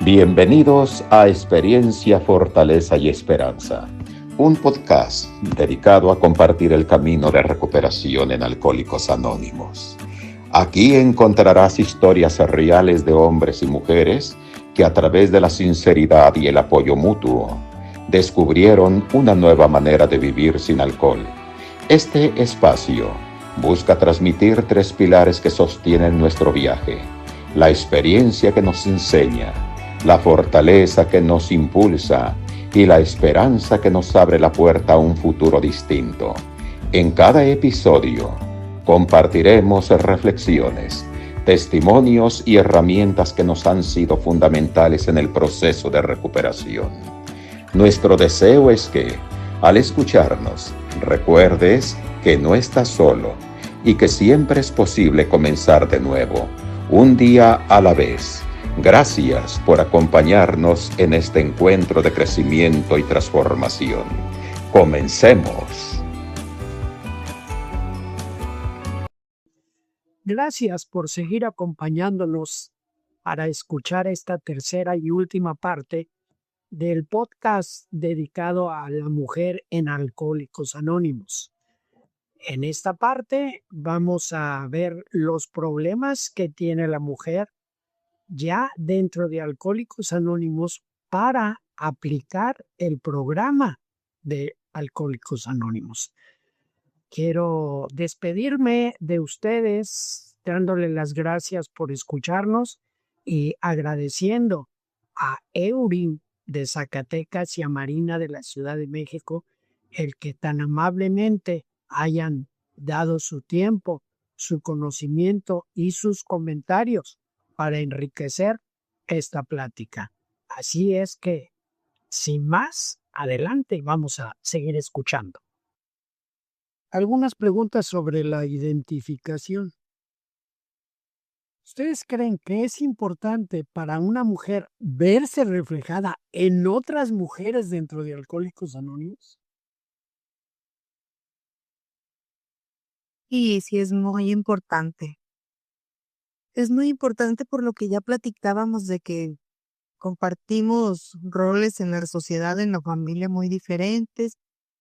Bienvenidos a Experiencia, Fortaleza y Esperanza, un podcast dedicado a compartir el camino de recuperación en Alcohólicos Anónimos. Aquí encontrarás historias reales de hombres y mujeres que a través de la sinceridad y el apoyo mutuo descubrieron una nueva manera de vivir sin alcohol. Este espacio busca transmitir tres pilares que sostienen nuestro viaje: la experiencia que nos enseña, la fortaleza que nos impulsa y la esperanza que nos abre la puerta a un futuro distinto. En cada episodio compartiremos reflexiones, testimonios y herramientas que nos han sido fundamentales en el proceso de recuperación. Nuestro deseo es que, al escucharnos, recuerdes que no estás solo y que siempre es posible comenzar de nuevo, un día a la vez. Gracias por acompañarnos en este encuentro de crecimiento y transformación. Comencemos. Gracias por seguir acompañándonos para escuchar esta tercera y última parte del podcast dedicado a la mujer en Alcohólicos Anónimos. En esta parte vamos a ver los problemas que tiene la mujer ya dentro de Alcohólicos Anónimos para aplicar el programa de Alcohólicos Anónimos. Quiero despedirme de ustedes dándole las gracias por escucharnos y agradeciendo a Eurin de Zacatecas y a Marina de la Ciudad de México el que tan amablemente hayan dado su tiempo, su conocimiento y sus comentarios para enriquecer esta plática. Así es que, sin más, adelante, vamos a seguir escuchando. Algunas preguntas sobre la identificación. ¿Ustedes creen que es importante para una mujer verse reflejada en otras mujeres dentro de Alcohólicos Anónimos? Y sí, es muy importante. Es muy importante por lo que ya platicábamos de que compartimos roles en la sociedad, en la familia muy diferentes.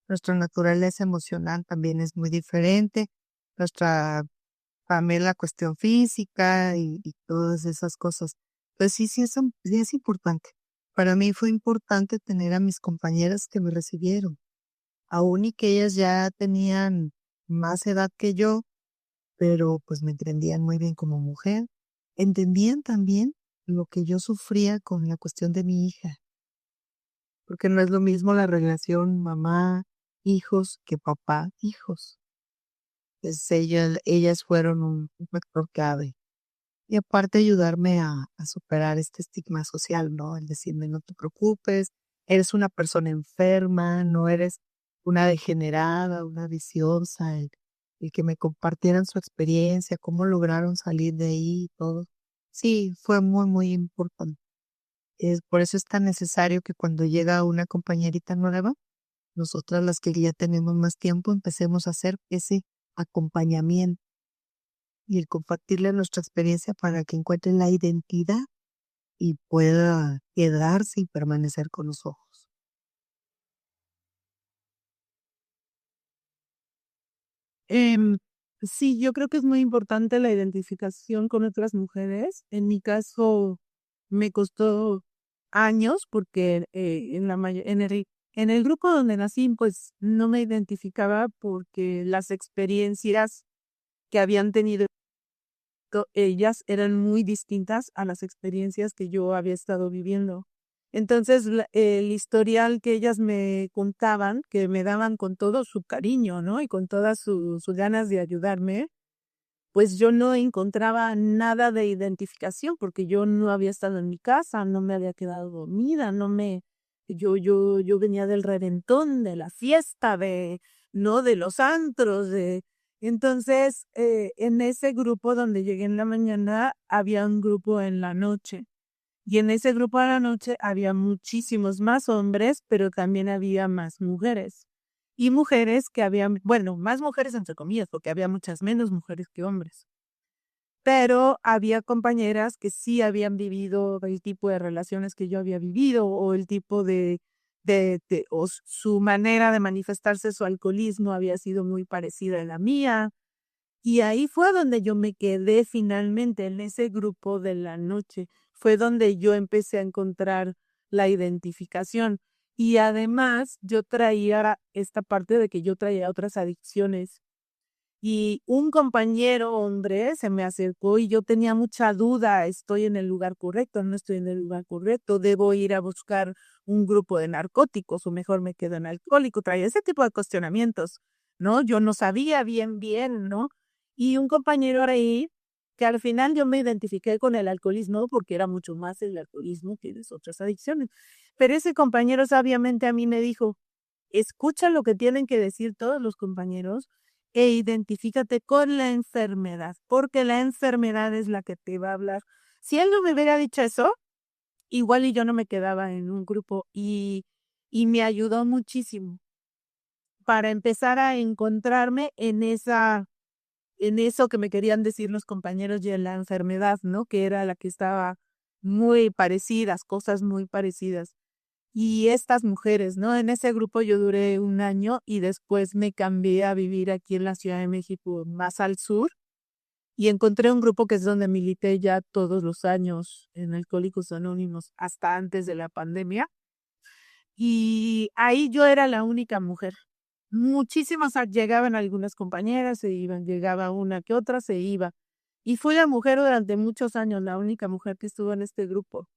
Nuestra naturaleza emocional también es muy diferente. Nuestra también la cuestión física y todas esas cosas. Pues sí es importante. Para mí fue importante tener a mis compañeras que me recibieron, aún y que ellas ya tenían más edad que yo, pero pues me entendían muy bien como mujer. Entendían también lo que yo sufría con la cuestión de mi hija, porque no es lo mismo la relación mamá-hijos que papá-hijos. Pues ellas fueron un factor clave. Y aparte ayudarme a superar este estigma social, ¿no? El decirme, no te preocupes, eres una persona enferma, no eres una degenerada, una viciosa, el que me compartieran su experiencia, cómo lograron salir de ahí y todo. Sí, fue muy, muy importante. Por eso es tan necesario que cuando llega una compañerita nueva, nosotras las que ya tenemos más tiempo empecemos a hacer ese acompañamiento y el compartirle nuestra experiencia para que encuentren la identidad y pueda quedarse y permanecer con nosotros. Em, sí, yo creo que es muy importante la identificación con otras mujeres. En mi caso, me costó años porque en el grupo donde nací, pues no me identificaba porque las experiencias que habían tenido ellas eran muy distintas a las experiencias que yo había estado viviendo. Entonces, el historial que ellas me contaban, que me daban con todo su cariño, ¿no? Y con todas sus ganas de ayudarme, pues yo no encontraba nada de identificación porque yo no había estado en mi casa, no me había quedado dormida, yo venía del reventón, de la fiesta, no de los antros, entonces, en ese grupo donde llegué en la mañana, había un grupo en la noche. Y en ese grupo de la noche había muchísimos más hombres, pero también había más mujeres. Y mujeres que habían, bueno, más mujeres entre comillas, porque había muchas menos mujeres que hombres. pero había compañeras que sí habían vivido el tipo de relaciones que yo había vivido o el tipo o su manera de manifestarse su alcoholismo había sido muy parecida a la mía. Y ahí fue donde yo me quedé finalmente en ese grupo de la noche. Fue donde yo empecé a encontrar la identificación. Y además yo traía esta parte de que yo traía otras adicciones. Y un compañero hombre se me acercó y yo tenía mucha duda, ¿estoy en el lugar correcto? ¿No estoy en el lugar correcto? ¿Debo ir a buscar un grupo de narcóticos o mejor me quedo en alcohólico? Traía ese tipo de cuestionamientos, ¿no? Yo no sabía bien, ¿no? Y un compañero ahí, que al final yo me identifiqué con el alcoholismo porque era mucho más el alcoholismo que las otras adicciones. Pero ese compañero sabiamente a mí me dijo, escucha lo que tienen que decir todos los compañeros e identifícate con la enfermedad, porque la enfermedad es la que te va a hablar. Si él no me hubiera dicho eso, igual y yo no me quedaba en un grupo y me ayudó muchísimo para empezar a encontrarme en eso que me querían decir los compañeros y en la enfermedad, ¿no? Que era la que estaba muy parecidas, cosas muy parecidas. Y estas mujeres, ¿no? En ese grupo yo duré un año y después me cambié a vivir aquí en la Ciudad de México, más al sur, y encontré un grupo que es donde milité ya todos los años en Alcohólicos Anónimos, hasta antes de la pandemia. Y ahí yo era la única mujer. Muchísimas llegaban algunas compañeras, se iban, llegaba una que otra, se iba. Y fui la mujer durante muchos años, la única mujer que estuvo en este grupo.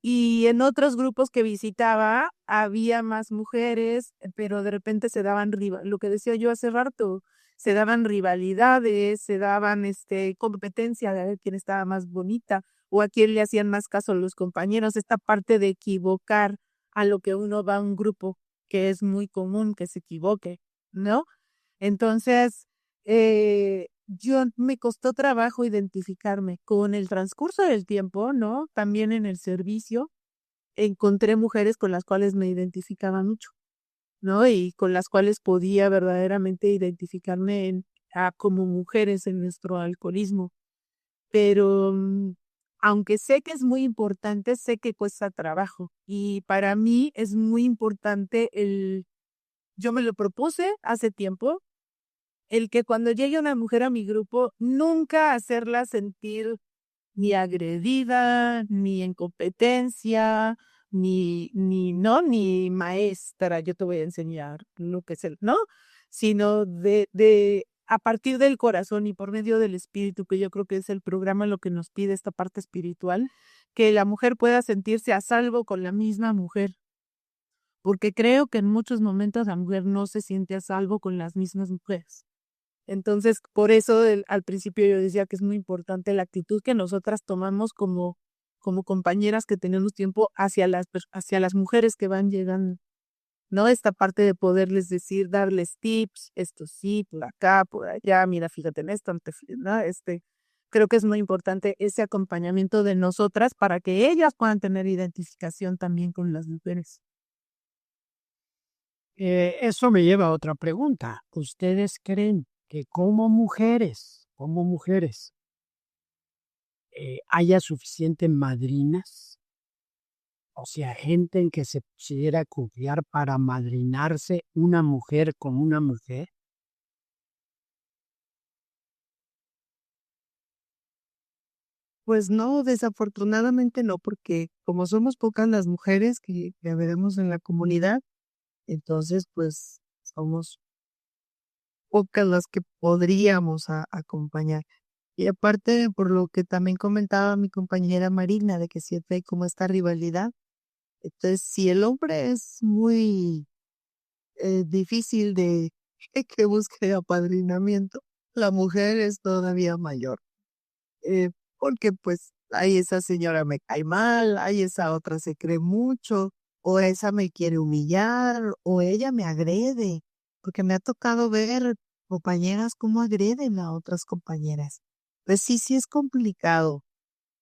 Y en otros grupos que visitaba había más mujeres, pero de repente se daban lo que decía yo hace rato, se daban rivalidades, se daban competencia de ver quién estaba más bonita o a quién le hacían más caso los compañeros, esta parte de equivocar a lo que uno va a un grupo, que es muy común que se equivoque, ¿no? Entonces, yo me costó trabajo identificarme con el transcurso del tiempo, ¿no? También en el servicio encontré mujeres con las cuales me identificaba mucho, ¿no? Y con las cuales podía verdaderamente identificarme como mujeres en nuestro alcoholismo. Pero aunque sé que es muy importante, sé que cuesta trabajo. Y para mí es muy importante yo me lo propuse hace tiempo, el que cuando llegue una mujer a mi grupo, nunca hacerla sentir ni agredida, ni en competencia, ni maestra, yo te voy a enseñar lo que es ¿no? Sino a partir del corazón y por medio del espíritu, que yo creo que es el programa lo que nos pide esta parte espiritual, que la mujer pueda sentirse a salvo con la misma mujer. Porque creo que en muchos momentos la mujer no se siente a salvo con las mismas mujeres. Entonces, por eso al principio yo decía que es muy importante la actitud que nosotras tomamos como compañeras que tenemos tiempo hacia las mujeres que van llegando, ¿no? Esta parte de poderles decir, darles tips, esto sí, por acá, por allá, mira, fíjate en esto, ¿no? Creo que es muy importante ese acompañamiento de nosotras para que ellas puedan tener identificación también con las mujeres. Eso me lleva a otra pregunta. ¿Ustedes creen que como mujeres, haya suficientes madrinas? O sea, gente en que se pudiera confiar para madrinarse una mujer con una mujer. Pues no, desafortunadamente no, porque como somos pocas las mujeres que veremos en la comunidad, entonces pues somos pocas las que podríamos acompañar. Y aparte, por lo que también comentaba mi compañera Marina, de que siempre hay como esta rivalidad. Entonces, si el hombre es muy difícil de que busque apadrinamiento, la mujer es todavía mayor. Porque pues, ay, esa señora me cae mal, ay, esa otra se cree mucho, o esa me quiere humillar, o ella me agrede, porque me ha tocado ver compañeras cómo agreden a otras compañeras. Pues sí, sí es complicado.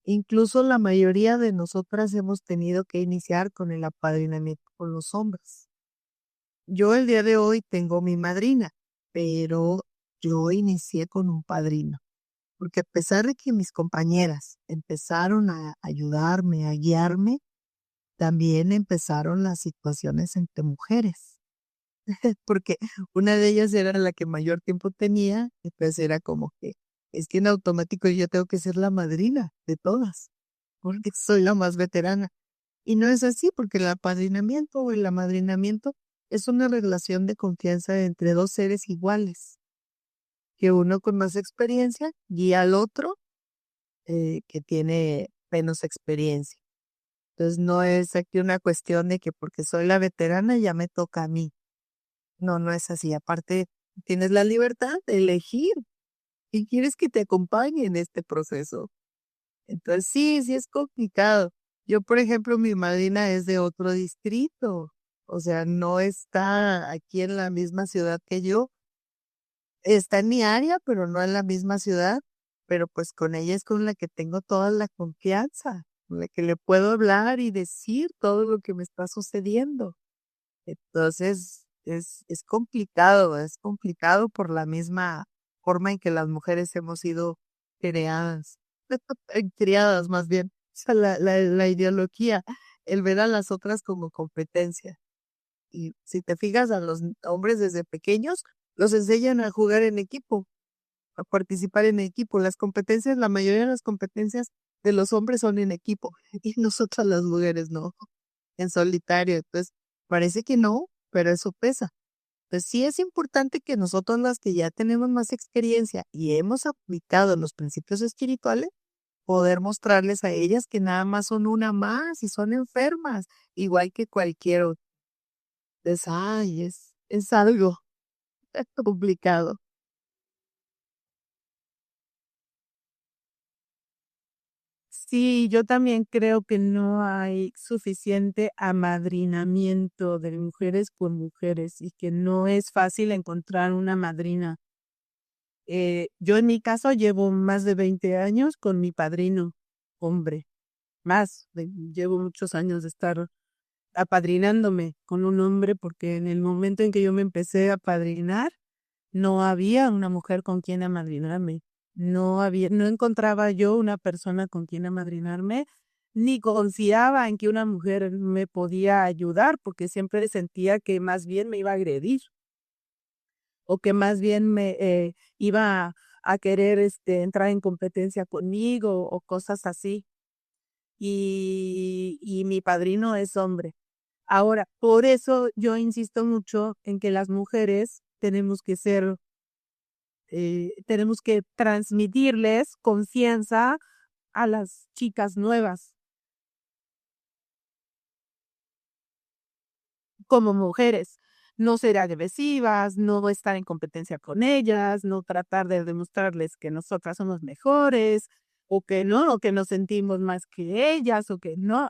Incluso la mayoría de nosotras hemos tenido que iniciar con el apadrinamiento con los hombres. Yo el día de hoy tengo mi madrina, pero yo inicié con un padrino. porque a pesar de que mis compañeras empezaron a ayudarme, a guiarme, también empezaron las situaciones entre mujeres, porque una de ellas era la que mayor tiempo tenía, y pues era como que es que en automático yo tengo que ser la madrina de todas, porque soy la más veterana. Y no es así, porque el apadrinamiento o el amadrinamiento es una relación de confianza entre dos seres iguales, que uno con más experiencia guía al otro que tiene menos experiencia. Entonces no es aquí una cuestión de que porque soy la veterana ya me toca a mí. No, no es así. Aparte, tienes la libertad de elegir quién quieres que te acompañe en este proceso. Entonces sí, sí es complicado. Yo, por ejemplo, mi madrina es de otro distrito, o sea, no está aquí en la misma ciudad que yo. Está en mi área, pero no en la misma ciudad, pero pues con ella es con la que tengo toda la confianza, con la que le puedo hablar y decir todo lo que me está sucediendo. Entonces, es complicado por la misma forma en que las mujeres hemos sido creadas, criadas más bien, o sea, la ideología, el ver a las otras como competencia. Y si te fijas a los hombres desde pequeños, los enseñan a jugar en equipo, a participar en equipo. Las competencias, la mayoría de las competencias de los hombres son en equipo y nosotras las mujeres no, en solitario. Entonces, parece que no, pero eso pesa. Entonces, sí es importante que nosotros las que ya tenemos más experiencia y hemos aplicado los principios espirituales, poder mostrarles a ellas que nada más son una más y son enfermas, igual que cualquier otra. Entonces, ay, es algo complicado. Sí, yo también creo que no hay suficiente amadrinamiento de mujeres por mujeres y que no es fácil encontrar una madrina. Yo en mi caso llevo más de 20 años con mi padrino, hombre, llevo muchos años de estar apadrinándome con un hombre porque en el momento en que yo me empecé a padrinar, no había una mujer con quien amadrinarme. No encontraba yo una persona con quien amadrinarme, ni confiaba en que una mujer me podía ayudar, porque siempre sentía que más bien me iba a agredir o que más bien me iba a querer entrar en competencia conmigo o cosas así. Y mi padrino es hombre. Ahora, por eso yo insisto mucho en que las mujeres tenemos que transmitirles confianza a las chicas nuevas como mujeres. No ser agresivas, no estar en competencia con ellas, no tratar de demostrarles que nosotras somos mejores o que no, o que nos sentimos más que ellas o que no,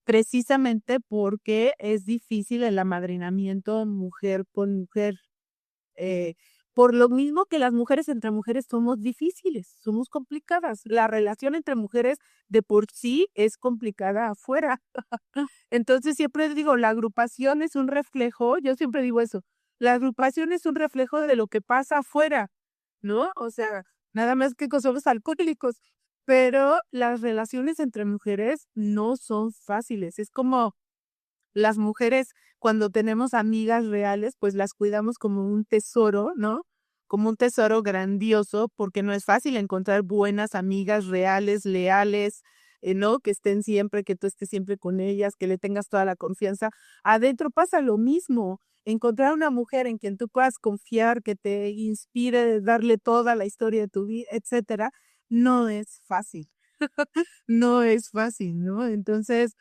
precisamente porque es difícil el amadrinamiento mujer con mujer. Eh, por lo mismo que las mujeres entre mujeres somos difíciles, somos complicadas. La relación entre mujeres de por sí es complicada afuera. Entonces siempre digo, la agrupación es un reflejo, yo siempre digo eso, la agrupación es un reflejo de lo que pasa afuera, ¿no? O sea, nada más que somos alcohólicos, pero las relaciones entre mujeres no son fáciles. Es como las mujeres, cuando tenemos amigas reales, pues las cuidamos como un tesoro, ¿no? Como un tesoro grandioso, porque no es fácil encontrar buenas amigas reales, leales, ¿no? Que estén siempre, que tú estés siempre con ellas, que le tengas toda la confianza. Adentro pasa lo mismo. Encontrar una mujer en quien tú puedas confiar, que te inspire, darle toda la historia de tu vida, etcétera, no es fácil. No es fácil, ¿no? Entonces,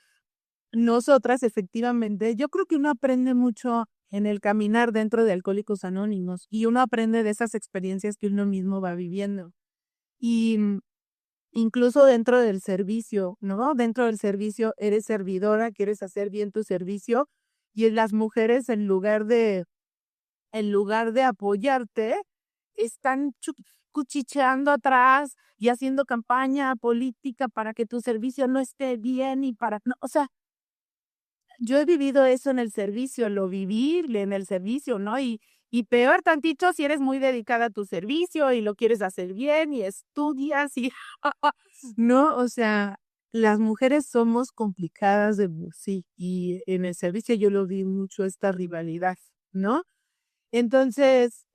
nosotras, efectivamente, yo creo que uno aprende mucho en el caminar dentro de Alcohólicos Anónimos y uno aprende de esas experiencias que uno mismo va viviendo. Y incluso dentro del servicio, ¿no? Dentro del servicio eres servidora, quieres hacer bien tu servicio y en las mujeres en lugar de apoyarte, están cuchicheando atrás y haciendo campaña política para que tu servicio no esté bien y para, no, o sea, yo he vivido eso en el servicio, lo viví en el servicio, ¿no? Y peor tantito si eres muy dedicada a tu servicio y lo quieres hacer bien y estudias y no, o sea, las mujeres somos complicadas de por sí y en el servicio yo lo vi mucho esta rivalidad, ¿no? Entonces,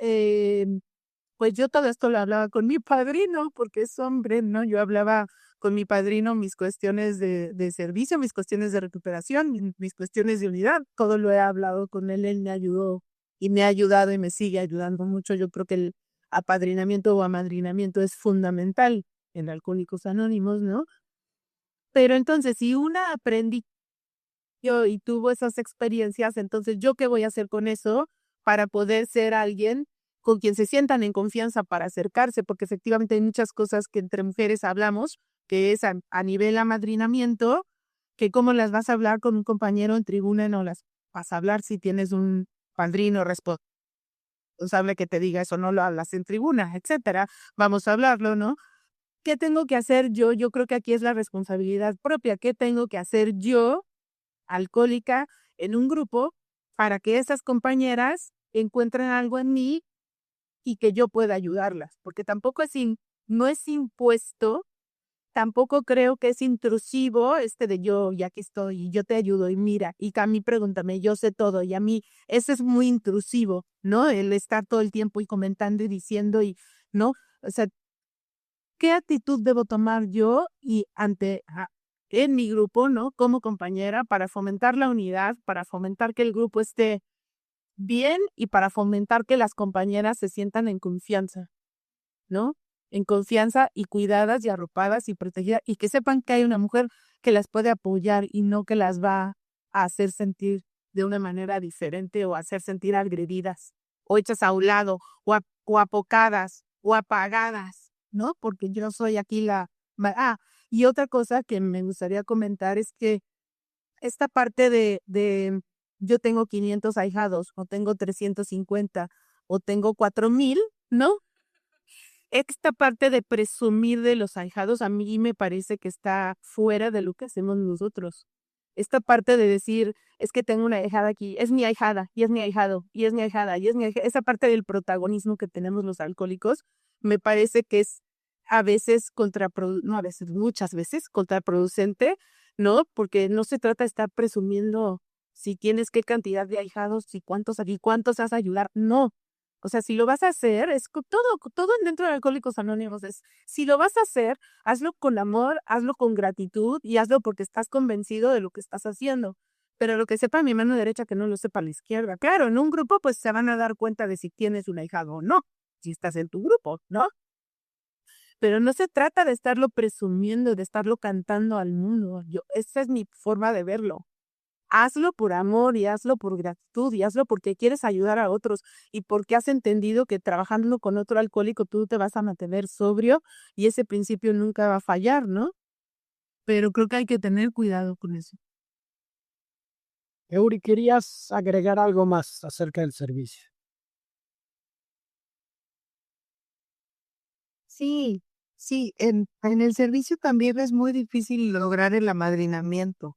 pues yo todo esto lo hablaba con mi padrino, porque es hombre, ¿no? Yo hablaba con mi padrino mis cuestiones de servicio, mis cuestiones de recuperación, mis cuestiones de unidad, todo lo he hablado con él, él me ayudó y me ha ayudado y me sigue ayudando mucho. Yo creo que el apadrinamiento o amadrinamiento es fundamental en Alcohólicos Anónimos, ¿no? Pero entonces, si una aprendió y tuvo esas experiencias, entonces, ¿yo qué voy a hacer con eso para poder ser alguien con quien se sientan en confianza para acercarse? Porque efectivamente hay muchas cosas que entre mujeres hablamos, que es a nivel amadrinamiento, que cómo las vas a hablar con un compañero en tribuna, no las vas a hablar si tienes un padrino responsable que te diga eso, no lo hablas en tribuna, etcétera. Vamos a hablarlo, ¿no? ¿Qué tengo que hacer yo? Yo creo que aquí es la responsabilidad propia. ¿Qué tengo que hacer yo, alcohólica, en un grupo para que esas compañeras encuentren algo en mí y que yo pueda ayudarlas? Porque tampoco no es impuesto, tampoco creo que es intrusivo de yo, y aquí estoy, y yo te ayudo, y mira, y a mí pregúntame, yo sé todo, y a mí, ese es muy intrusivo, ¿no? El estar todo el tiempo y comentando y diciendo, ¿no? O sea, ¿qué actitud debo tomar yo y en mi grupo, ¿no? Como compañera para fomentar la unidad, para fomentar que el grupo esté bien y para fomentar que las compañeras se sientan en confianza, ¿no? En confianza y cuidadas y arropadas y protegidas y que sepan que hay una mujer que las puede apoyar y no que las va a hacer sentir de una manera diferente o hacer sentir agredidas o hechas a un lado o apocadas o apagadas, ¿no? Porque yo soy aquí y otra cosa que me gustaría comentar es que esta parte de yo tengo 500 ahijados o tengo 350 o tengo 4000, ¿no? Esta parte de presumir de los ahijados a mí me parece que está fuera de lo que hacemos nosotros. Esta parte de decir, es que tengo una ahijada aquí, es mi ahijada, y es mi ahijado, y es mi ahijada, y es mi ahijada. Esa parte del protagonismo que tenemos los alcohólicos, me parece que es a veces no a veces, muchas veces contraproducente, ¿no? Porque no se trata de estar presumiendo si tienes qué cantidad de ahijados y cuántos vas a ayudar. No, o sea, si lo vas a hacer, todo dentro de Alcohólicos Anónimos es, si lo vas a hacer, hazlo con amor, hazlo con gratitud y hazlo porque estás convencido de lo que estás haciendo. Pero lo que sepa mi mano derecha, que no lo sepa la izquierda. Claro, en un grupo pues se van a dar cuenta de si tienes un ahijado o no, si estás en tu grupo, ¿no? Pero no se trata de estarlo presumiendo, de estarlo cantando al mundo. Esa es mi forma de verlo. Hazlo por amor y hazlo por gratitud y hazlo porque quieres ayudar a otros y porque has entendido que trabajando con otro alcohólico tú te vas a mantener sobrio y ese principio nunca va a fallar, ¿no? Pero creo que hay que tener cuidado con eso. Eury, ¿querías agregar algo más acerca del servicio? Sí, sí, en el servicio también es muy difícil lograr el amadrinamiento,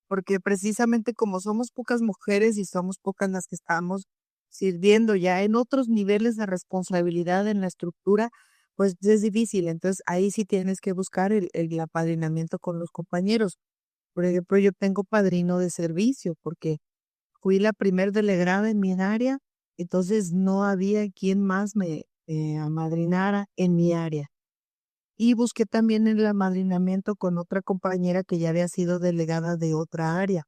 porque precisamente como somos pocas mujeres y somos pocas las que estamos sirviendo ya en otros niveles de responsabilidad en la estructura, pues es difícil. Entonces ahí sí tienes que buscar el apadrinamiento con los compañeros. Por ejemplo, yo tengo padrino de servicio porque fui la primer delegada en mi área, entonces no había quien más me amadrinara en mi área. Y busqué también el amadrinamiento con otra compañera que ya había sido delegada de otra área.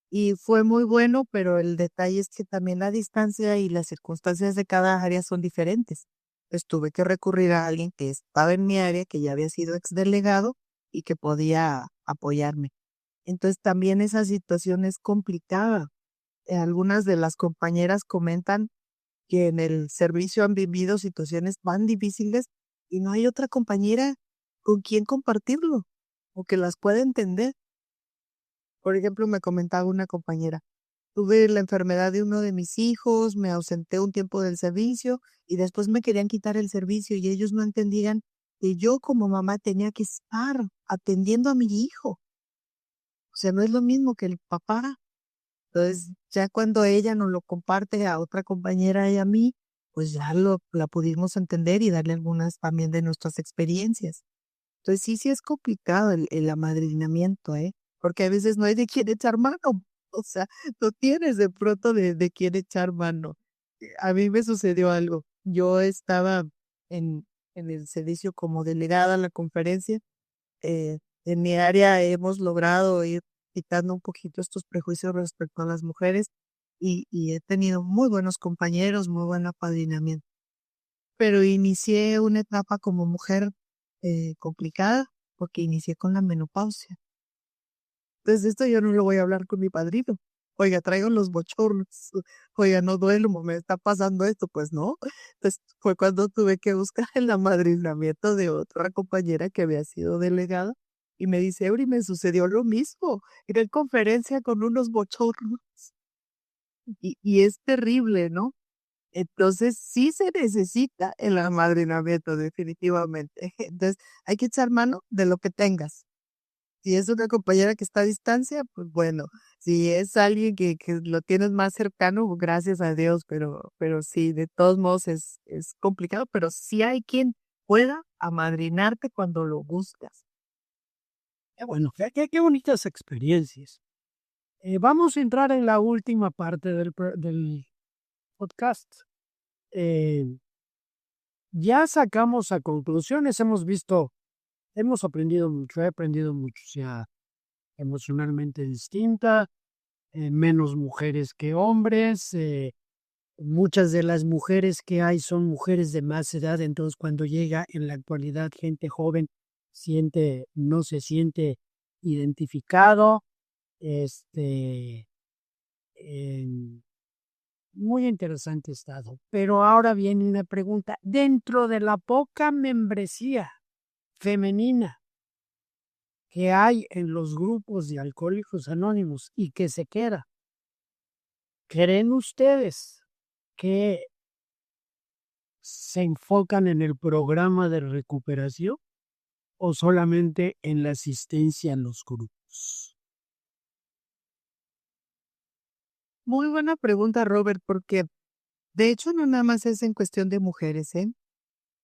Y fue muy bueno, pero el detalle es que también la distancia y las circunstancias de cada área son diferentes. Pues tuve que recurrir a alguien que estaba en mi área, que ya había sido exdelegado y que podía apoyarme. Entonces también esa situación es complicada. Algunas de las compañeras comentan que en el servicio han vivido situaciones tan difíciles y no hay otra compañera con quien compartirlo o que las pueda entender. Por ejemplo, me comentaba una compañera, tuve la enfermedad de uno de mis hijos, me ausenté un tiempo del servicio y después me querían quitar el servicio y ellos no entendían que yo como mamá tenía que estar atendiendo a mi hijo. O sea, no es lo mismo que el papá. Entonces, Ya cuando ella nos lo comparte a otra compañera y a mí, pues ya la pudimos entender y darle algunas también de nuestras experiencias. Entonces sí es complicado el amadrinamiento, ¿eh? Porque a veces no hay de quién echar mano. O sea, no tienes de pronto de quién echar mano. A mí me sucedió algo. Yo estaba en el servicio como delegada a la conferencia. En mi área hemos logrado ir quitando un poquito estos prejuicios respecto a las mujeres y he tenido muy buenos compañeros, muy buen apadrinamiento. Pero inicié una etapa como mujer complicada porque inicié con la menopausia. Entonces esto yo no lo voy a hablar con mi padrino. Oiga, traigo los bochornos. Oiga, no duermo, me está pasando esto. Pues no. Entonces fue cuando tuve que buscar el amadrinamiento de otra compañera que había sido delegada. Y me dice, Eury, me sucedió lo mismo. Era en conferencia con unos bochornos. Y es terrible, ¿no? Entonces sí se necesita el amadrinamiento, definitivamente. Entonces hay que echar mano de lo que tengas. Si es una compañera que está a distancia, pues bueno. Si es alguien que lo tienes más cercano, gracias a Dios, pero sí, de todos modos es complicado, pero sí hay quien pueda amadrinarte cuando lo buscas. Bueno, qué bonitas experiencias. Vamos a entrar en la última parte del podcast. Eh, ya sacamos a conclusiones, hemos aprendido mucho, he aprendido mucho, o sea, emocionalmente distinta, menos mujeres que hombres, muchas de las mujeres que hay son mujeres de más edad, entonces cuando llega en la actualidad gente joven, no se siente identificado, este, em, muy interesante estado. Pero ahora viene una pregunta, dentro de la poca membresía femenina que hay en los grupos de alcohólicos anónimos y que se queda, ¿creen ustedes que se enfocan en el programa de recuperación o solamente en la asistencia a los grupos? Muy buena pregunta, Robert, porque de hecho no nada más es en cuestión de mujeres, ¿eh?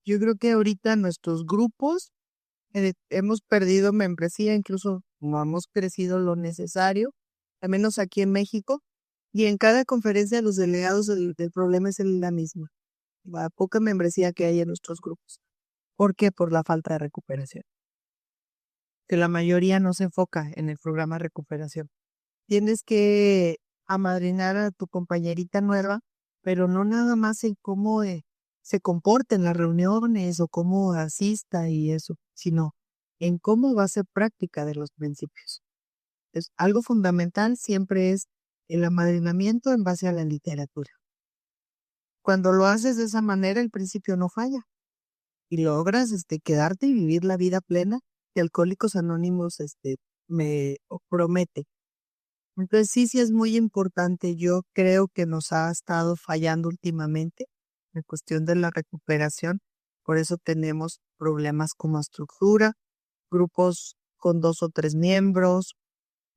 Yo creo que ahorita nuestros grupos hemos perdido membresía, incluso no hemos crecido lo necesario, al menos aquí en México, y en cada conferencia los delegados del problema es la misma, la poca membresía que hay en nuestros grupos. ¿Por qué? Por la falta de recuperación, que la mayoría no se enfoca en el programa de recuperación. Tienes que amadrinar a tu compañerita nueva, pero no nada más en cómo se comporta en las reuniones o cómo asista y eso, sino en cómo va a ser práctica de los principios. Es algo fundamental siempre es el amadrinamiento en base a la literatura. Cuando lo haces de esa manera, el principio no falla y logras quedarte y vivir la vida plena que Alcohólicos Anónimos me promete. Entonces sí es muy importante. Yo creo que nos ha estado fallando últimamente en cuestión de la recuperación. Por eso tenemos problemas como estructura, grupos con 2 o 3 miembros,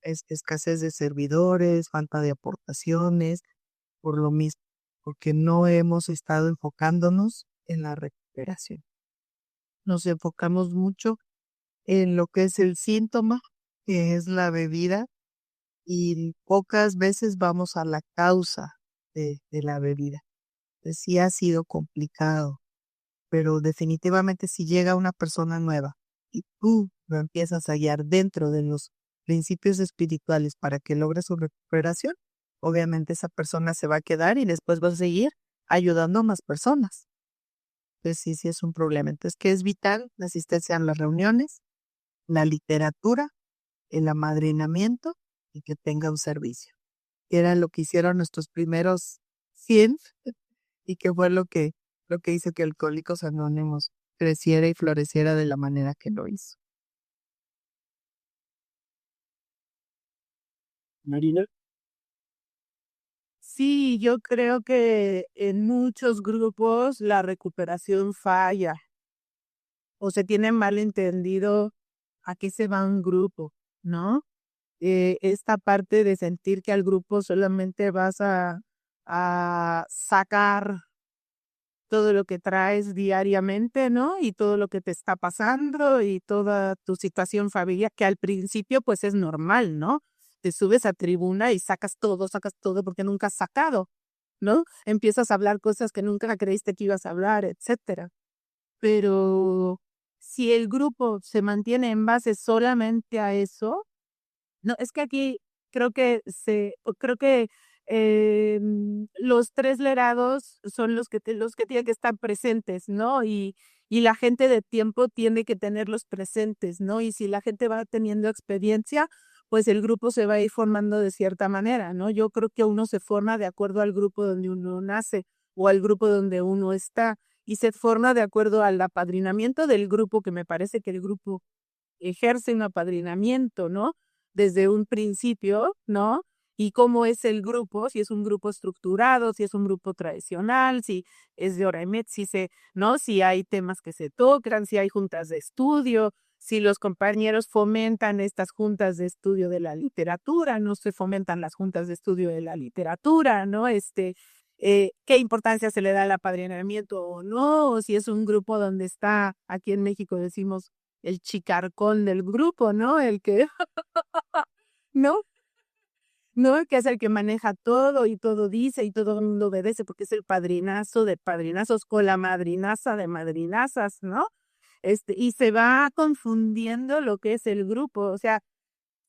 escasez de servidores, falta de aportaciones, por lo mismo, porque no hemos estado enfocándonos en la recuperación. Nos enfocamos mucho en lo que es el síntoma, que es la bebida, y pocas veces vamos a la causa de la bebida. Entonces, sí ha sido complicado, pero definitivamente si llega una persona nueva y tú lo empiezas a guiar dentro de los principios espirituales para que logre su recuperación, obviamente esa persona se va a quedar y después va a seguir ayudando a más personas. Entonces sí es un problema. Entonces, ¿qué es vital? La asistencia a las reuniones, la literatura, el amadrinamiento y que tenga un servicio. Que era lo que hicieron nuestros primeros 100 y que fue lo que hizo que Alcohólicos Anónimos creciera y floreciera de la manera que lo hizo. Marina. Sí, yo creo que en muchos grupos la recuperación falla o se tiene mal entendido a qué se va un grupo, ¿no? esta parte de sentir que al grupo solamente vas a sacar todo lo que traes diariamente, ¿no? Y todo lo que te está pasando y toda tu situación familiar, que al principio pues es normal, ¿no? Te subes a tribuna y sacas todo porque nunca has sacado, ¿no? Empiezas a hablar cosas que nunca creíste que ibas a hablar, etcétera. Pero si el grupo se mantiene en base solamente a eso, no, es que aquí creo que los tres lerados son los que tienen que estar presentes, ¿no? Y la gente de tiempo tiene que tenerlos presentes, ¿no? Y si la gente va teniendo experiencia, pues el grupo se va a ir formando de cierta manera, ¿no? Yo creo que uno se forma de acuerdo al grupo donde uno nace o al grupo donde uno está y se forma de acuerdo al apadrinamiento del grupo, que me parece que el grupo ejerce un apadrinamiento, ¿no? Desde un principio, ¿no? Y cómo es el grupo, si es un grupo estructurado, si es un grupo tradicional, si es de hora y media, ¿no? Si hay temas que se tocan, si hay juntas de estudio, si los compañeros fomentan estas juntas de estudio de la literatura, no se fomentan las juntas de estudio de la literatura, ¿no? ¿Qué importancia se le da al apadrinamiento o no? O si es un grupo donde está, aquí en México decimos, el chicarcón del grupo, ¿no? El que, ¿no? ¿No? Que es el que maneja todo y todo dice y todo el mundo obedece porque es el padrinazo de padrinazos con la madrinaza de madrinazas, ¿no? Y se va confundiendo lo que es el grupo. O sea,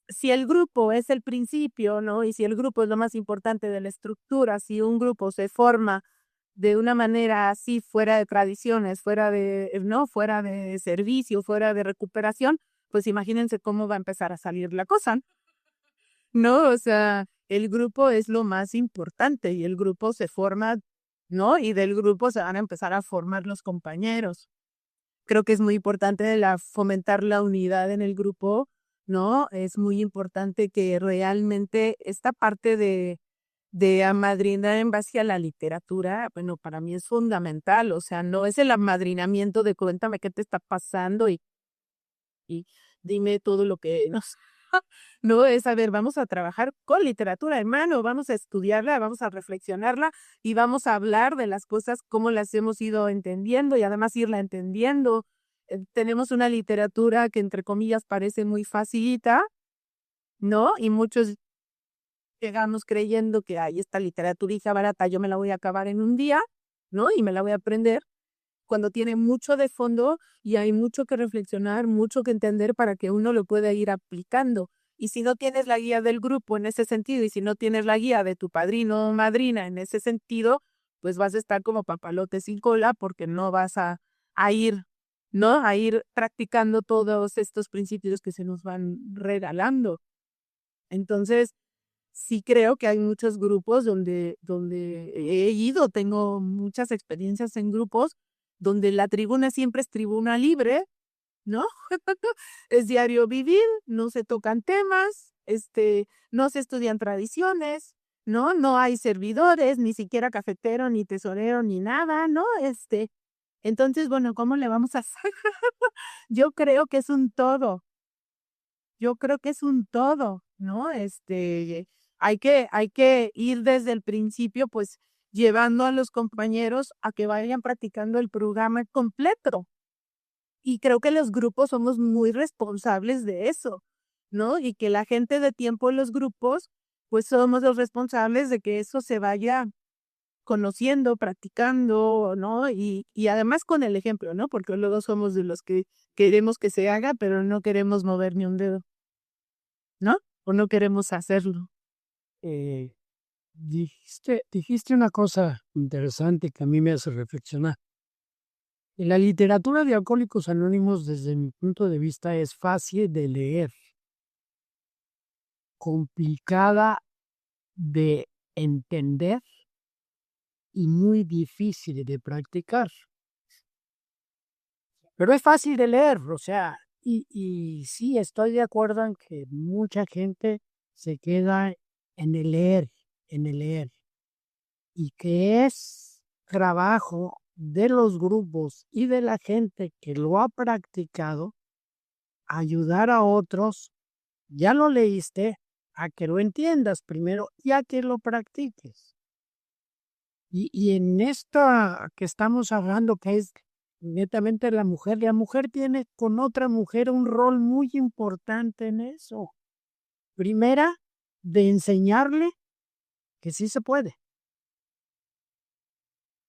si el grupo es el principio, ¿no? Y si el grupo es lo más importante de la estructura, si un grupo se forma de una manera así, fuera de tradiciones, ¿no? Fuera de servicio, fuera de recuperación, pues imagínense cómo va a empezar a salir la cosa, ¿no? O sea, el grupo es lo más importante y el grupo se forma, ¿no? Y del grupo se van a empezar a formar los compañeros. Creo que es muy importante fomentar la unidad en el grupo, ¿no? Es muy importante que realmente esta parte de amadrinar en base a la literatura, bueno, para mí es fundamental, o sea, no es el amadrinamiento de cuéntame qué te está pasando y dime todo lo que nos... No, es, a ver, vamos a trabajar con literatura, hermano, vamos a estudiarla, vamos a reflexionarla y vamos a hablar de las cosas como las hemos ido entendiendo y además irla entendiendo. Tenemos una literatura que entre comillas parece muy facilita, ¿no? Y muchos llegamos creyendo que hay esta literaturita barata, yo me la voy a acabar en un día, ¿no? Y me la voy a aprender, cuando tiene mucho de fondo y hay mucho que reflexionar, mucho que entender para que uno lo pueda ir aplicando. Y si no tienes la guía del grupo en ese sentido, y si no tienes la guía de tu padrino o madrina en ese sentido, pues vas a estar como papalote sin cola porque no vas a ir, ¿no? A ir practicando todos estos principios que se nos van regalando. Entonces, sí creo que hay muchos grupos donde he ido, tengo muchas experiencias en grupos donde la tribuna siempre es tribuna libre, ¿no? Es diario vivir, no se tocan temas, no se estudian tradiciones, ¿no? No hay servidores, ni siquiera cafetero, ni tesorero, ni nada, ¿no? Entonces, bueno, ¿cómo le vamos a hacer? Yo creo que es un todo. Yo creo que es un todo, ¿no? Hay que ir desde el principio, pues, llevando a los compañeros a que vayan practicando el programa completo. Y creo que los grupos somos muy responsables de eso, ¿no? Y que la gente de tiempo en los grupos, pues somos los responsables de que eso se vaya conociendo, practicando, ¿no? Y además con el ejemplo, ¿no? Porque luego somos de los que queremos que se haga, pero no queremos mover ni un dedo. ¿No? O no queremos hacerlo. Eh, dijiste una cosa interesante que a mí me hace reflexionar. En la literatura de Alcohólicos Anónimos, desde mi punto de vista, es fácil de leer, complicada de entender y muy difícil de practicar. Pero es fácil de leer, o sea, y sí, estoy de acuerdo en que mucha gente se queda en el leer, y que es trabajo de los grupos y de la gente que lo ha practicado ayudar a otros. Ya lo leíste, a que lo entiendas primero y a que lo practiques. Y en esta que estamos hablando, que es netamente la mujer tiene con otra mujer un rol muy importante en eso. Primera, de enseñarle que sí se puede.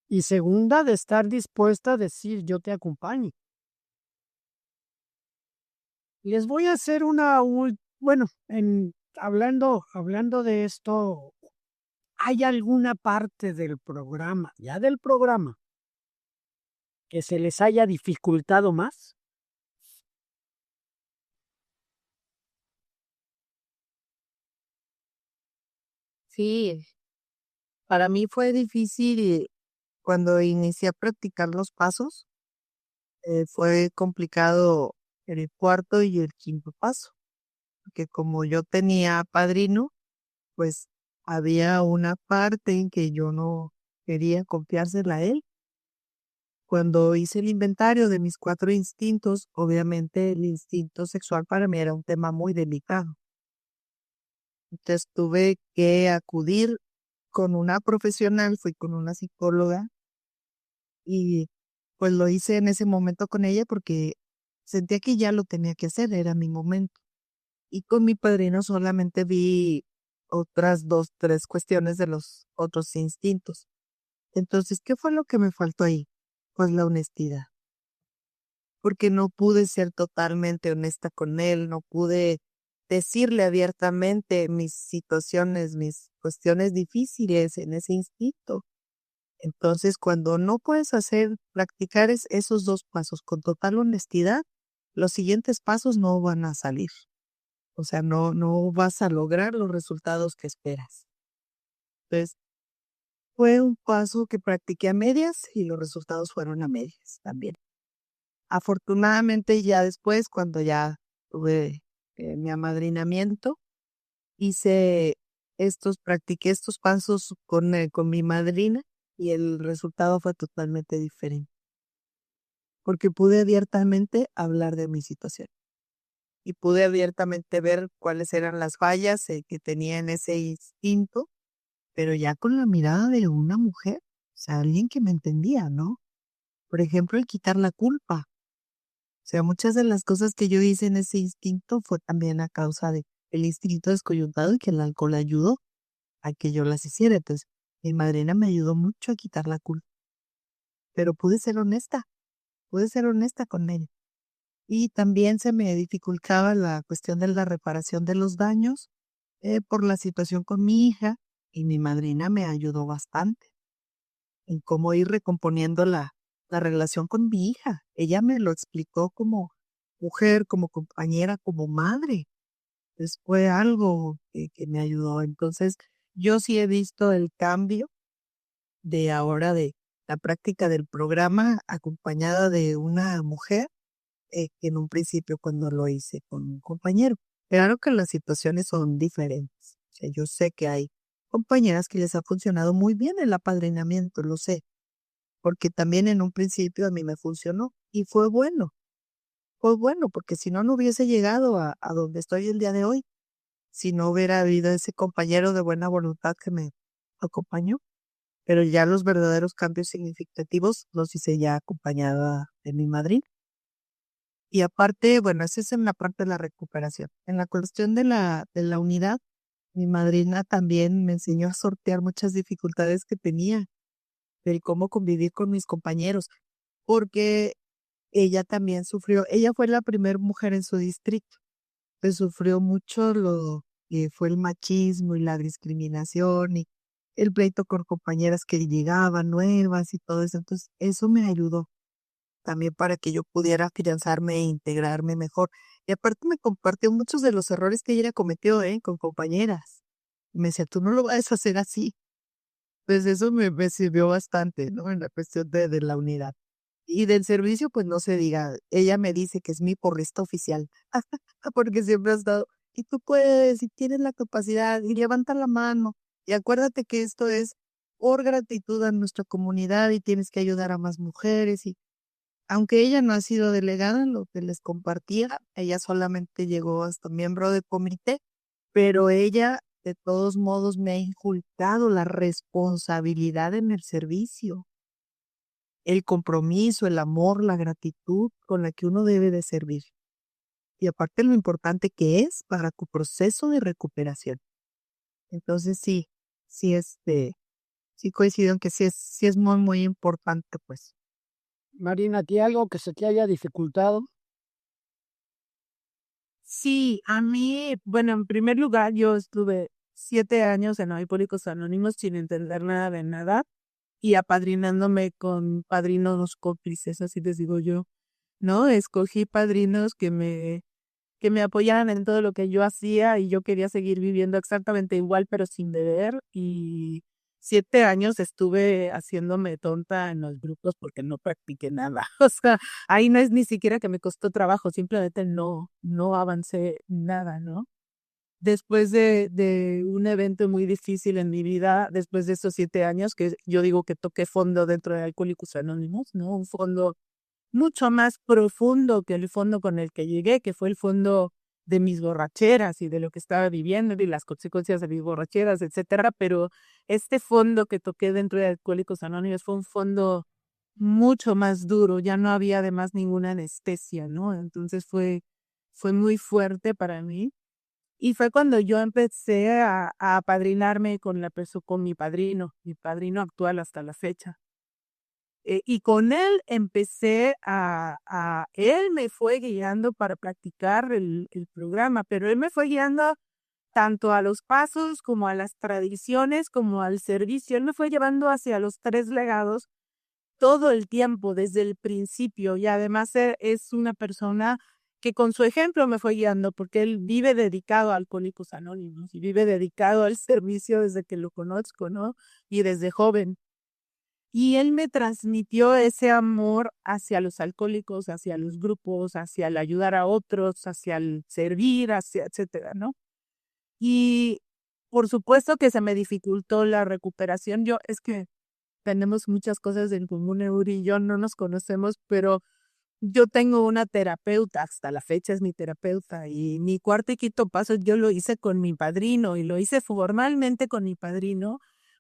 Y segunda, de estar dispuesta a decir, yo te acompaño. Les voy a hacer hablando de esto, ¿hay alguna parte del programa, ya del programa, que se les haya dificultado más? Sí, para mí fue difícil cuando inicié a practicar los pasos. Fue complicado el cuarto y el quinto paso, porque como yo tenía padrino, pues había una parte en que yo no quería confiársela a él. Cuando hice el inventario de mis 4 instintos, obviamente el instinto sexual para mí era un tema muy delicado. Entonces tuve que acudir con una profesional, fui con una psicóloga y pues lo hice en ese momento con ella porque sentía que ya lo tenía que hacer, era mi momento. Y con mi padrino solamente vi otras 2, 3 cuestiones de los otros instintos. Entonces, ¿qué fue lo que me faltó ahí? Pues la honestidad, porque no pude ser totalmente honesta con él, no pude decirle abiertamente mis situaciones, mis cuestiones difíciles en ese instinto. Entonces, cuando no puedes practicar esos 2 pasos con total honestidad, los siguientes pasos no van a salir. O sea, no vas a lograr los resultados que esperas. Entonces, fue un paso que practiqué a medias y los resultados fueron a medias también. Afortunadamente, ya después, cuando ya tuve mi amadrinamiento, practiqué estos pasos con mi madrina y el resultado fue totalmente diferente, porque pude abiertamente hablar de mi situación y pude abiertamente ver cuáles eran las fallas que tenía en ese instinto, pero ya con la mirada de una mujer, o sea, alguien que me entendía, ¿no? Por ejemplo, el quitar la culpa. O sea, muchas de las cosas que yo hice en ese instinto fue también a causa de el instinto descoyuntado y que el alcohol ayudó a que yo las hiciera. Entonces, mi madrina me ayudó mucho a quitar la culpa, pero pude ser honesta con ella. Y también se me dificultaba la cuestión de la reparación de los daños por la situación con mi hija y mi madrina me ayudó bastante en cómo ir recomponiendo la relación con mi hija. Ella me lo explicó como mujer, como compañera, como madre. Entonces fue algo que me ayudó. Entonces yo sí he visto el cambio de ahora de la práctica del programa acompañada de una mujer que en un principio cuando lo hice con un compañero. Claro que las situaciones son diferentes. O sea, yo sé que hay compañeras que les ha funcionado muy bien el apadrinamiento, lo sé, porque también en un principio a mí me funcionó y fue bueno, porque si no, no hubiese llegado a donde estoy el día de hoy, si no hubiera habido ese compañero de buena voluntad que me acompañó. Pero ya los verdaderos cambios significativos los hice ya acompañada de mi madrina. Y aparte, bueno, esa es en la parte de la recuperación. En la cuestión de la unidad, mi madrina también me enseñó a sortear muchas dificultades que tenía, del cómo convivir con mis compañeros, porque ella también sufrió, ella fue la primera mujer en su distrito, pues sufrió mucho lo que fue el machismo y la discriminación y el pleito con compañeras que llegaban nuevas y todo eso. Entonces, eso me ayudó también para que yo pudiera afianzarme e integrarme mejor. Y aparte me compartió muchos de los errores que ella cometió, con compañeras. Me decía, tú no lo vas a hacer así. Pues eso me sirvió bastante, ¿no? En la cuestión de la unidad. Y del servicio, pues no se diga. Ella me dice que es mi porrista oficial, porque siempre ha estado, y tú puedes, y tienes la capacidad, y levanta la mano. Y acuérdate que esto es por gratitud a nuestra comunidad y tienes que ayudar a más mujeres. Y aunque ella no ha sido delegada, lo que les compartía, ella solamente llegó hasta miembro del comité, pero ella de todos modos me ha inculcado la responsabilidad en el servicio, el compromiso, el amor, la gratitud con la que uno debe de servir. Y aparte lo importante que es para tu proceso de recuperación. Entonces sí, sí, sí coincido en que sí es muy, muy importante, pues. Marina, ¿tiene algo que se te haya dificultado? Sí, a mí, bueno, en primer lugar, yo estuve 7 años en Alcohólicos Anónimos sin entender nada de nada y apadrinándome con padrinos cómplices, así les digo yo, ¿no? Escogí padrinos que me apoyaran en todo lo que yo hacía y yo quería seguir viviendo exactamente igual, pero sin beber. Y 7 años estuve haciéndome tonta en los grupos porque no practiqué nada. O sea, ahí no es ni siquiera que me costó trabajo, simplemente no avancé nada, ¿no? Después de un evento muy difícil en mi vida, después de esos 7 años, que yo digo que toqué fondo dentro de Alcohólicos Anónimos, ¿no? Un fondo mucho más profundo que el fondo con el que llegué, que fue el fondo de mis borracheras y de lo que estaba viviendo y las consecuencias de mis borracheras, etcétera. Pero este fondo que toqué dentro de Alcohólicos Anónimos fue un fondo mucho más duro, ya no había además ninguna anestesia, ¿no? Entonces fue muy fuerte para mí. Y fue cuando yo empecé a apadrinarme con con mi padrino actual hasta la fecha. Y con él empecé él me fue guiando para practicar el programa, pero él me fue guiando tanto a los pasos como a las tradiciones, como al servicio. Él me fue llevando hacia los tres legados todo el tiempo, desde el principio. Y además es una persona que con su ejemplo me fue guiando, porque él vive dedicado a Alcohólicos Anónimos y vive dedicado al servicio desde que lo conozco, ¿no? Y desde joven. Y él me transmitió ese amor hacia los alcohólicos, hacia los grupos, hacia el ayudar a otros, hacia el servir, hacia etcétera, ¿no? Y por supuesto que se me dificultó la recuperación. Es que tenemos muchas cosas en común, Euri y yo no nos conocemos, pero yo tengo una terapeuta, hasta la fecha es mi terapeuta, y mi cuarto y quinto paso yo lo hice con mi padrino, y lo hice formalmente con mi padrino,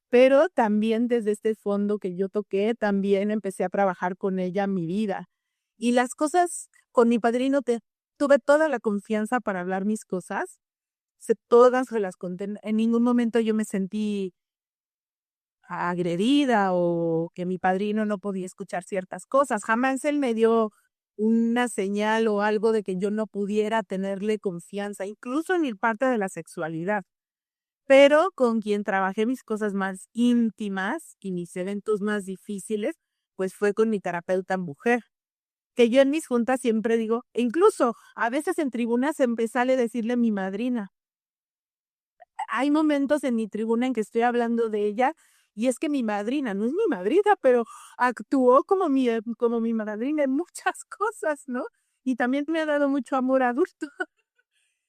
pero también desde este fondo que yo toqué, también empecé a trabajar con ella mi vida. Y las cosas con mi padrino, tuve toda la confianza para hablar mis cosas, todas se las conté, en ningún momento yo me sentí agredida o que mi padrino no podía escuchar ciertas cosas. Jamás él me dio una señal o algo de que yo no pudiera tenerle confianza, incluso en mi parte de la sexualidad. Pero con quien trabajé mis cosas más íntimas y mis eventos más difíciles, pues fue con mi terapeuta mujer. Que yo en mis juntas siempre digo, e incluso a veces en tribunas me sale decirle mi madrina. Hay momentos en mi tribuna en que estoy hablando de ella y es que mi madrina, no es mi madrina, pero actuó como mi madrina en muchas cosas, ¿no? Y también me ha dado mucho amor adulto.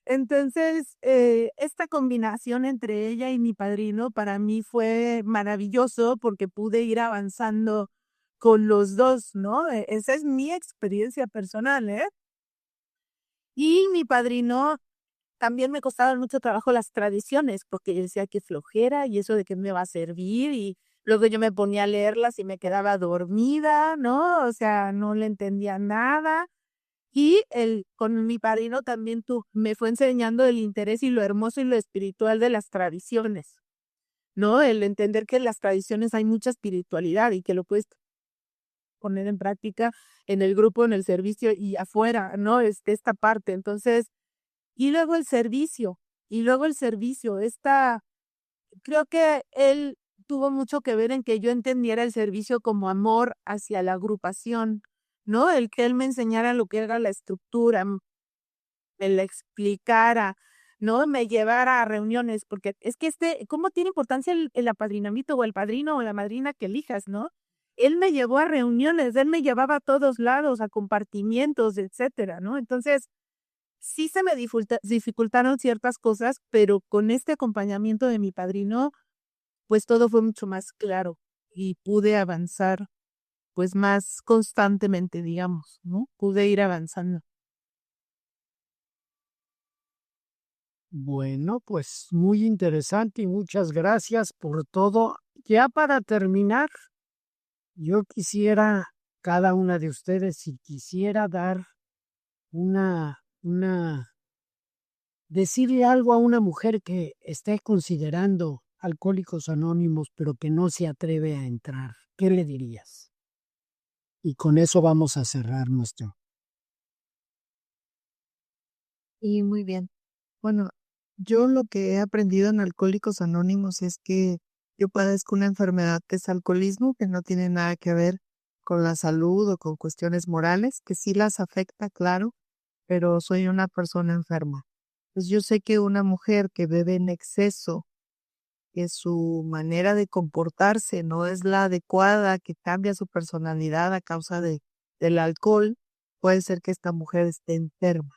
Entonces, esta combinación entre ella y mi padrino para mí fue maravilloso porque pude ir avanzando con los dos, ¿no? Esa es mi experiencia personal, ¿eh? Y mi padrino también me costaban mucho trabajo las tradiciones, porque yo decía que flojera y eso de qué me va a servir y luego yo me ponía a leerlas y me quedaba dormida, ¿no? O sea, no le entendía nada. Y con mi padrino también me fue enseñando el interés y lo hermoso y lo espiritual de las tradiciones, ¿no? El entender que en las tradiciones hay mucha espiritualidad y que lo puedes poner en práctica en el grupo, en el servicio y afuera, ¿no? Esta parte. Entonces, y luego el servicio, creo que él tuvo mucho que ver en que yo entendiera el servicio como amor hacia la agrupación, ¿no? El que él me enseñara lo que era la estructura, me la explicara, ¿no? Me llevara a reuniones, porque es que ¿cómo tiene importancia el apadrinamiento o el padrino o la madrina que elijas, ¿no? Él me llevó a reuniones, él me llevaba a todos lados, a compartimientos, etcétera, ¿no? Entonces, sí se me dificultaron ciertas cosas, pero con este acompañamiento de mi padrino, pues todo fue mucho más claro y pude avanzar pues más constantemente, digamos, ¿no? Pude ir avanzando. Bueno, pues muy interesante y muchas gracias por todo. Ya para terminar, yo quisiera, cada una de ustedes, si quisiera dar una, decirle algo a una mujer que esté considerando Alcohólicos Anónimos, pero que no se atreve a entrar, ¿qué le dirías? Y con eso vamos a cerrar nuestro. Y muy bien. Bueno, yo lo que he aprendido en Alcohólicos Anónimos es que yo padezco una enfermedad que es alcoholismo, que no tiene nada que ver con la salud o con cuestiones morales, que sí las afecta, claro, pero soy una persona enferma. Pues yo sé que una mujer que bebe en exceso, que su manera de comportarse no es la adecuada, que cambia su personalidad a causa del alcohol, puede ser que esta mujer esté enferma.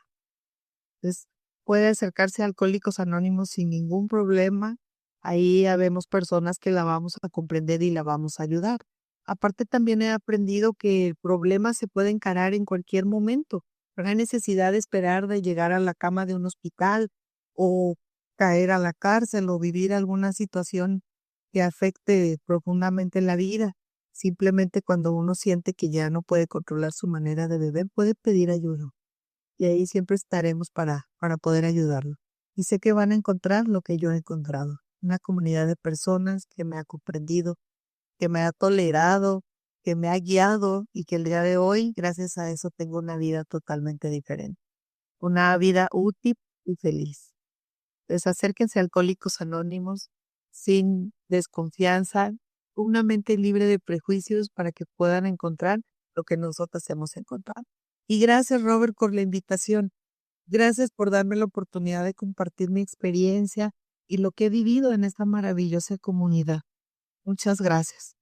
Entonces, puede acercarse a Alcohólicos Anónimos sin ningún problema. Ahí habemos personas que la vamos a comprender y la vamos a ayudar. Aparte, también he aprendido que el problema se puede encarar en cualquier momento. No hay necesidad de esperar de llegar a la cama de un hospital o caer a la cárcel o vivir alguna situación que afecte profundamente la vida. Simplemente cuando uno siente que ya no puede controlar su manera de beber, puede pedir ayuda y ahí siempre estaremos para poder ayudarlo. Y sé que van a encontrar lo que yo he encontrado, una comunidad de personas que me ha comprendido, que me ha tolerado, que me ha guiado y que el día de hoy, gracias a eso, tengo una vida totalmente diferente, una vida útil y feliz. Entonces, acérquense a Alcohólicos Anónimos sin desconfianza, una mente libre de prejuicios para que puedan encontrar lo que nosotros hemos encontrado. Y gracias, Robert, por la invitación. Gracias por darme la oportunidad de compartir mi experiencia y lo que he vivido en esta maravillosa comunidad. Muchas gracias.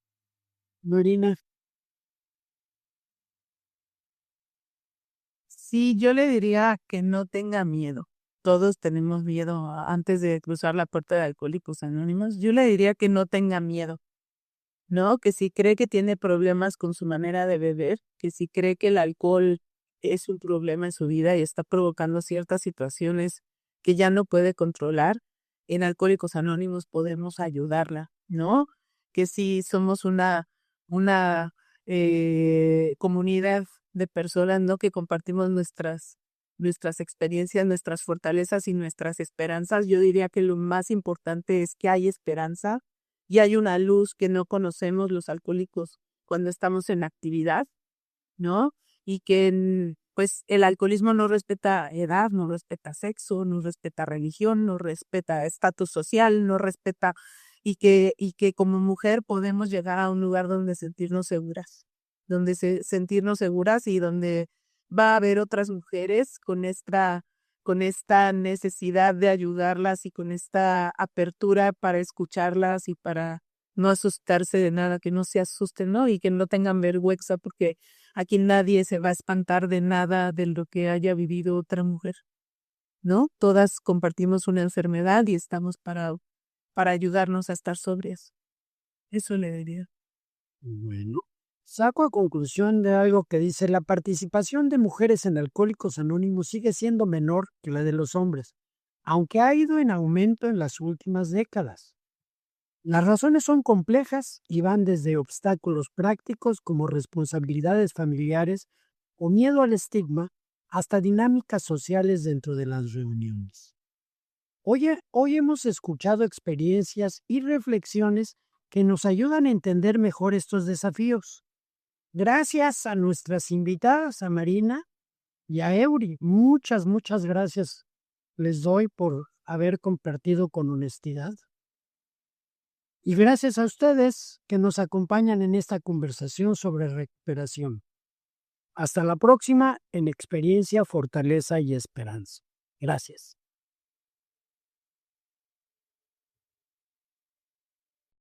Marina, Sí, yo le diría que no tenga miedo. Todos tenemos miedo antes de cruzar la puerta de Alcohólicos Anónimos. Yo le diría que no tenga miedo, ¿no? Que si cree que tiene problemas con su manera de beber, que si cree que el alcohol es un problema en su vida y está provocando ciertas situaciones que ya no puede controlar, en Alcohólicos Anónimos podemos ayudarla, ¿no? Que si somos una comunidad de personas, ¿no? Que compartimos nuestras experiencias, nuestras fortalezas y nuestras esperanzas. Yo diría que lo más importante es que hay esperanza y hay una luz que no conocemos los alcohólicos cuando estamos en actividad, ¿no? Y que pues el alcoholismo no respeta edad, no respeta sexo, no respeta religión, no respeta estatus social, no respeta y que como mujer podemos llegar a un lugar donde sentirnos seguras, sentirnos seguras y donde va a haber otras mujeres con esta necesidad de ayudarlas y con esta apertura para escucharlas y para no asustarse de nada, que no se asusten, ¿no? Y que no tengan vergüenza, porque aquí nadie se va a espantar de nada de lo que haya vivido otra mujer, ¿no? Todas compartimos una enfermedad y estamos para ayudarnos a estar sobrias. Eso le diría. bueno, saco a conclusión de algo que dice, la participación de mujeres en Alcohólicos Anónimos sigue siendo menor que la de los hombres, aunque ha ido en aumento en las últimas décadas. Las razones son complejas y van desde obstáculos prácticos como responsabilidades familiares o miedo al estigma hasta dinámicas sociales dentro de las reuniones. Hoy hemos escuchado experiencias y reflexiones que nos ayudan a entender mejor estos desafíos. Gracias a nuestras invitadas, a Marina y a Eury. Muchas gracias les doy por haber compartido con honestidad. Y gracias a ustedes que nos acompañan en esta conversación sobre recuperación. Hasta la próxima en Experiencia, Fortaleza y Esperanza. Gracias.